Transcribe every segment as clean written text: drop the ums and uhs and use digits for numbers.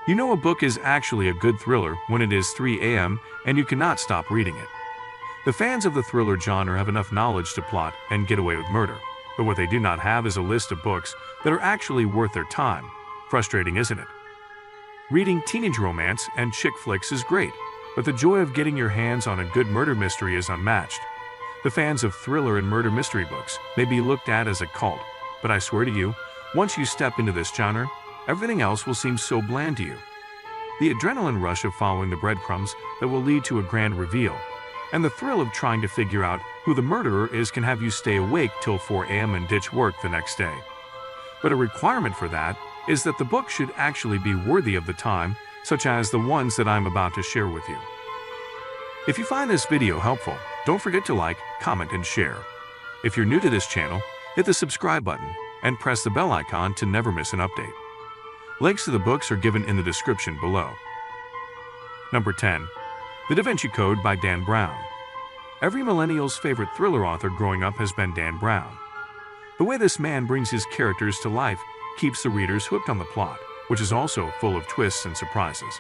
You know a book is actually a good thriller when it is 3 a.m. and you cannot stop reading it. The fans of the thriller genre have enough knowledge to plot and get away with murder, but what they do not have is a list of books that are actually worth their time. Frustrating, isn't it? Reading teenage romance and chick flicks is great, but the joy of getting your hands on a good murder mystery is unmatched. The fans of thriller and murder mystery books may be looked at as a cult, but I swear to you, once you step into this genre, everything else will seem so bland to you. The adrenaline rush of following the breadcrumbs that will lead to a grand reveal, and the thrill of trying to figure out who the murderer is can have you stay awake till 4 a.m. and ditch work the next day. But a requirement for that is that the book should actually be worthy of the time, such as the ones that I'm about to share with you. If you find this video helpful, don't forget to like, comment, and share. If you're new to this channel, hit the subscribe button and press the bell icon to never miss an update. Links to the books are given in the description below. Number 10. The Da Vinci Code by Dan Brown. Every millennial's favorite thriller author growing up has been Dan Brown. The way this man brings his characters to life keeps the readers hooked on the plot, which is also full of twists and surprises.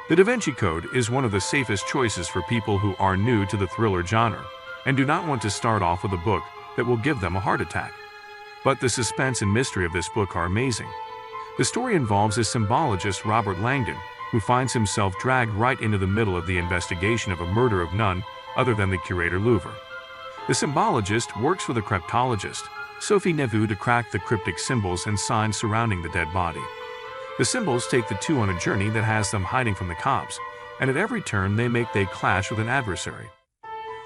The Da Vinci Code is one of the safest choices for people who are new to the thriller genre and do not want to start off with a book that will give them a heart attack. But the suspense and mystery of this book are amazing. The story involves a symbologist, Robert Langdon, who finds himself dragged right into the middle of the investigation of a murder of none other than the curator Louvre. The symbologist works with a cryptologist, Sophie Neveu, to crack the cryptic symbols and signs surrounding the dead body. The symbols take the two on a journey that has them hiding from the cops, and at every turn they clash with an adversary.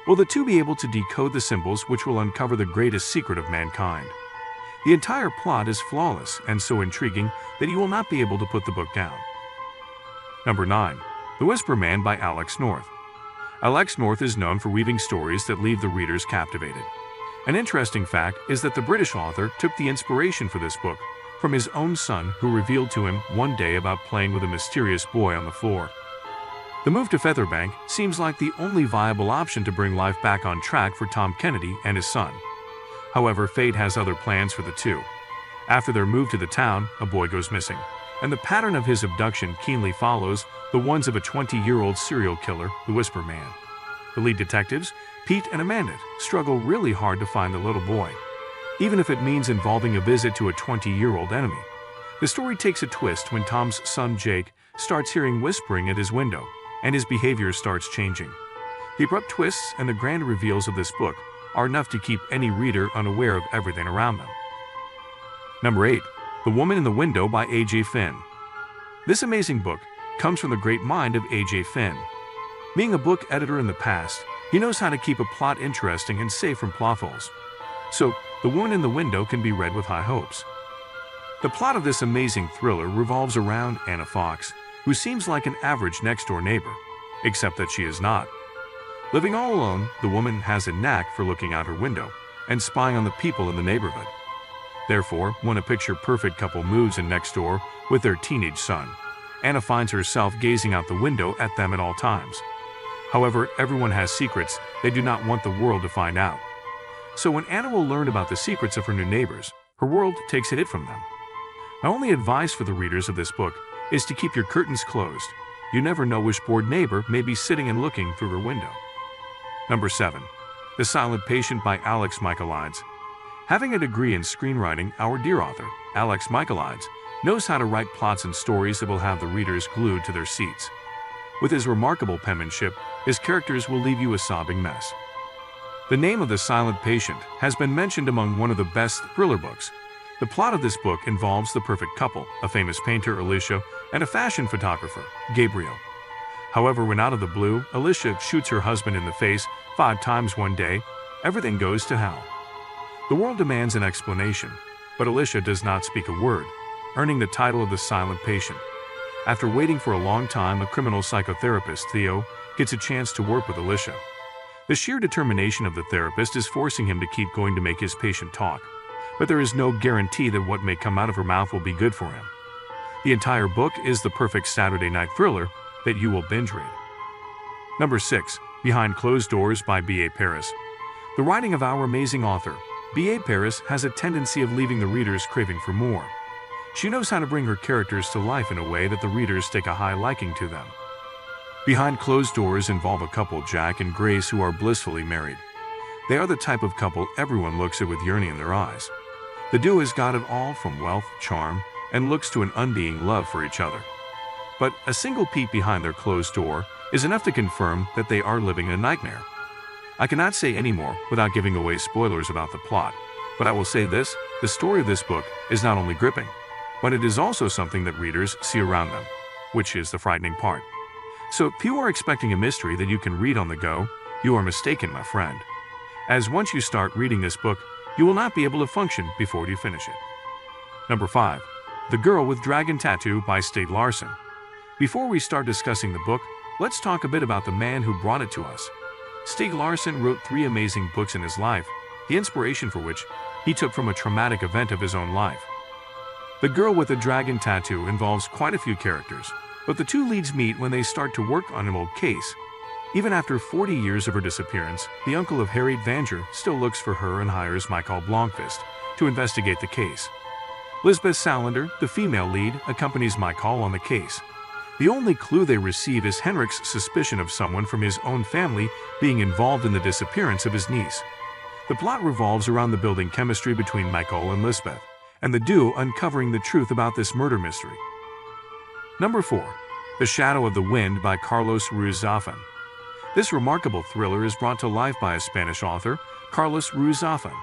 Will the two be able to decode the symbols which will uncover the greatest secret of mankind? The entire plot is flawless and so intriguing that you will not be able to put the book down. Number 9. The Whisper Man by Alex North. Alex North is known for weaving stories that leave the readers captivated. An interesting fact is that the British author took the inspiration for this book from his own son, who revealed to him one day about playing with a mysterious boy on the floor. The move to Featherbank seems like the only viable option to bring life back on track for Tom Kennedy and his son. However, fate has other plans for the two. After their move to the town, a boy goes missing, and the pattern of his abduction keenly follows the ones of a 20-year-old serial killer, the Whisper Man. The lead detectives, Pete and Amanda, struggle really hard to find the little boy, even if it means involving a visit to a 20-year-old enemy. The story takes a twist when Tom's son Jake starts hearing whispering at his window, and his behavior starts changing. The abrupt twists and the grand reveals of this book are enough to keep any reader unaware of everything around them. Number 8. The Woman in the Window by A.J. Finn. This amazing book comes from the great mind of A.J. Finn. Being a book editor in the past, he knows how to keep a plot interesting and safe from plot holes. So, The Woman in the Window can be read with high hopes. The plot of this amazing thriller revolves around Anna Fox, who seems like an average next-door neighbor, except that she is not. Living all alone, the woman has a knack for looking out her window and spying on the people in the neighborhood. Therefore, when a picture-perfect couple moves in next door with their teenage son, Anna finds herself gazing out the window at them at all times. However, everyone has secrets they do not want the world to find out. So when Anna will learn about the secrets of her new neighbors, her world takes a hit from them. My only advice for the readers of this book is to keep your curtains closed. You never know which bored neighbor may be sitting and looking through her window. Number 7. The Silent Patient by Alex Michaelides. Having a degree in screenwriting, our dear author, Alex Michaelides, knows how to write plots and stories that will have the readers glued to their seats. With his remarkable penmanship, his characters will leave you a sobbing mess. The name of The Silent Patient has been mentioned among one of the best thriller books. The plot of this book involves the perfect couple, a famous painter, Alicia, and a fashion photographer, Gabriel. However, when out of the blue, Alicia shoots her husband in the face 5 times one day, everything goes to hell. The world demands an explanation, but Alicia does not speak a word, earning the title of the Silent Patient. After waiting for a long time, a criminal psychotherapist, Theo, gets a chance to work with Alicia. The sheer determination of the therapist is forcing him to keep going to make his patient talk, but there is no guarantee that what may come out of her mouth will be good for him. The entire book is the perfect Saturday night thriller that you will binge read. Number 6. Behind Closed Doors by B.A. Paris. The writing of our amazing author, B.A. Paris, has a tendency of leaving the readers craving for more. She knows how to bring her characters to life in a way that the readers take a high liking to them. Behind Closed Doors involve a couple, Jack and Grace, who are blissfully married. They are the type of couple everyone looks at with yearning in their eyes. The duo has got it all from wealth, charm, and looks to an undying love for each other. But a single peek behind their closed door is enough to confirm that they are living in a nightmare. I cannot say any more without giving away spoilers about the plot, but I will say this: the story of this book is not only gripping, but it is also something that readers see around them, which is the frightening part. So if you are expecting a mystery that you can read on the go, you are mistaken, my friend. As once you start reading this book, you will not be able to function before you finish it. Number 5. The Girl with Dragon Tattoo by Stieg Larsson. Before we start discussing the book, let's talk a bit about the man who brought it to us. Stieg Larsson wrote 3 amazing books in his life, the inspiration for which he took from a traumatic event of his own life. The Girl with a Dragon Tattoo involves quite a few characters, but the 2 leads meet when they start to work on an old case. Even after 40 years of her disappearance, the uncle of Harriet Vanger still looks for her and hires Michael Blomkvist to investigate the case. Lisbeth Salander, the female lead, accompanies Michael on the case. The only clue they receive is Henrik's suspicion of someone from his own family being involved in the disappearance of his niece. The plot revolves around the building chemistry between Michael and Lisbeth, and the duo uncovering the truth about this murder mystery. Number 4. The Shadow of the Wind by Carlos Ruiz Zafón. This remarkable thriller is brought to life by a Spanish author, Carlos Ruiz Zafón.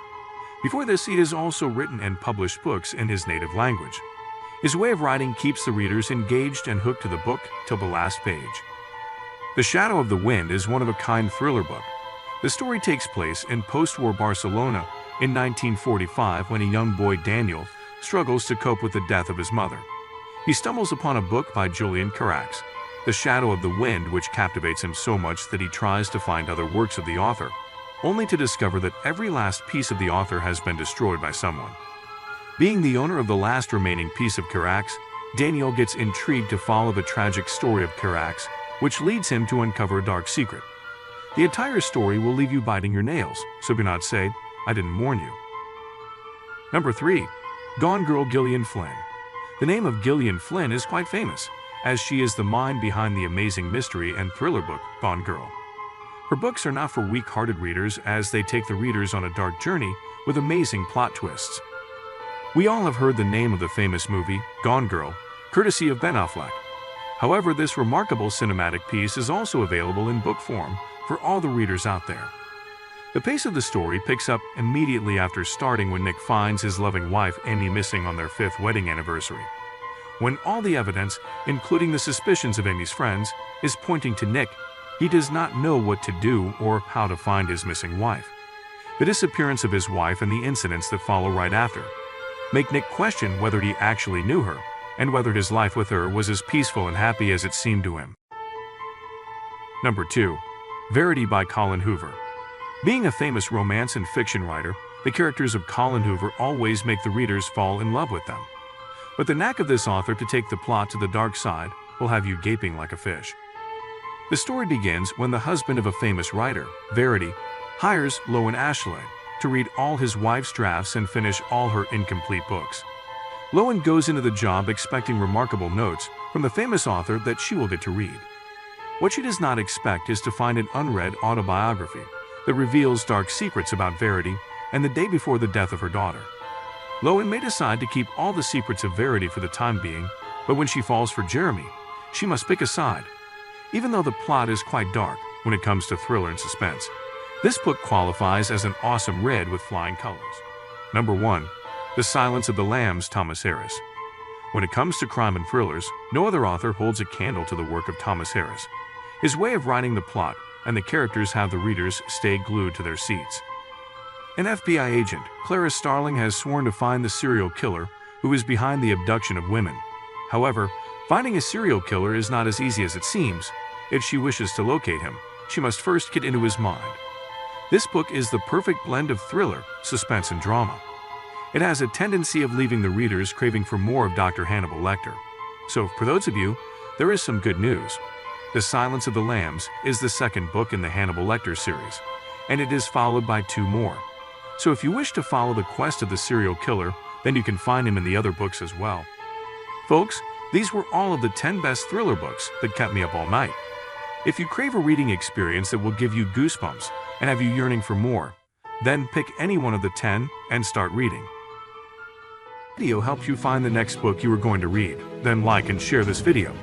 Before this, he has also written and published books in his native language. His way of writing keeps the readers engaged and hooked to the book till the last page. The Shadow of the Wind is one-of-a-kind thriller book. The story takes place in post-war Barcelona in 1945 when a young boy, Daniel, struggles to cope with the death of his mother. He stumbles upon a book by Julian Carax, The Shadow of the Wind, which captivates him so much that he tries to find other works of the author, only to discover that every last piece of the author has been destroyed by someone. Being the owner of the last remaining piece of Carax, Daniel gets intrigued to follow the tragic story of Carax, which leads him to uncover a dark secret. The entire story will leave you biting your nails, so do not say, "I didn't warn you." Number 3. Gone Girl Gillian Flynn. The name of Gillian Flynn is quite famous, as she is the mind behind the amazing mystery and thriller book, Gone Girl. Her books are not for weak-hearted readers, as they take the readers on a dark journey with amazing plot twists. We all have heard the name of the famous movie, Gone Girl, courtesy of Ben Affleck. However, this remarkable cinematic piece is also available in book form for all the readers out there. The pace of the story picks up immediately after starting when Nick finds his loving wife Amy missing on their 5th wedding anniversary. When all the evidence, including the suspicions of Amy's friends, is pointing to Nick, he does not know what to do or how to find his missing wife. The disappearance of his wife and the incidents that follow right after make Nick question whether he actually knew her and whether his life with her was as peaceful and happy as it seemed to him. Number 2. Verity by Colin Hoover. Being a famous romance and fiction writer, the characters of Colin Hoover always make the readers fall in love with them. But the knack of this author to take the plot to the dark side will have you gaping like a fish. The story begins when the husband of a famous writer, Verity, hires Lowen Ashley to read all his wife's drafts and finish all her incomplete books. Lowen goes into the job expecting remarkable notes from the famous author that she will get to read. What she does not expect is to find an unread autobiography that reveals dark secrets about Verity and the day before the death of her daughter. Lowen may decide to keep all the secrets of Verity for the time being, but when she falls for Jeremy, she must pick a side. Even though the plot is quite dark when it comes to thriller and suspense, this book qualifies as an awesome read with flying colors. Number 1. The Silence of the Lambs, Thomas Harris. When it comes to crime and thrillers, no other author holds a candle to the work of Thomas Harris. His way of writing the plot and the characters have the readers stay glued to their seats. An FBI agent, Clara Starling, has sworn to find the serial killer who is behind the abduction of women. However, finding a serial killer is not as easy as it seems. If she wishes to locate him, she must first get into his mind. This book is the perfect blend of thriller, suspense, and drama. It has a tendency of leaving the readers craving for more of Dr. Hannibal Lecter. So, for those of you, there is some good news. The Silence of the Lambs is the second book in the Hannibal Lecter series, and it is followed by 2 more. So if you wish to follow the quest of the serial killer, then you can find him in the other books as well. Folks, these were all of the 10 best thriller books that kept me up all night. If you crave a reading experience that will give you goosebumps and have you yearning for more, then pick any one of the 10 and start reading. If this video helps you find the next book you are going to read, then like and share this video.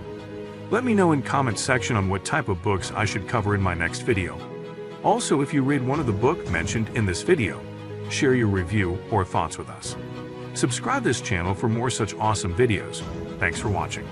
Let me know in comment section on what type of books I should cover in my next video. Also, if you read one of the books mentioned in this video, share your review or thoughts with us. Subscribe this channel for more such awesome videos. Thanks for watching.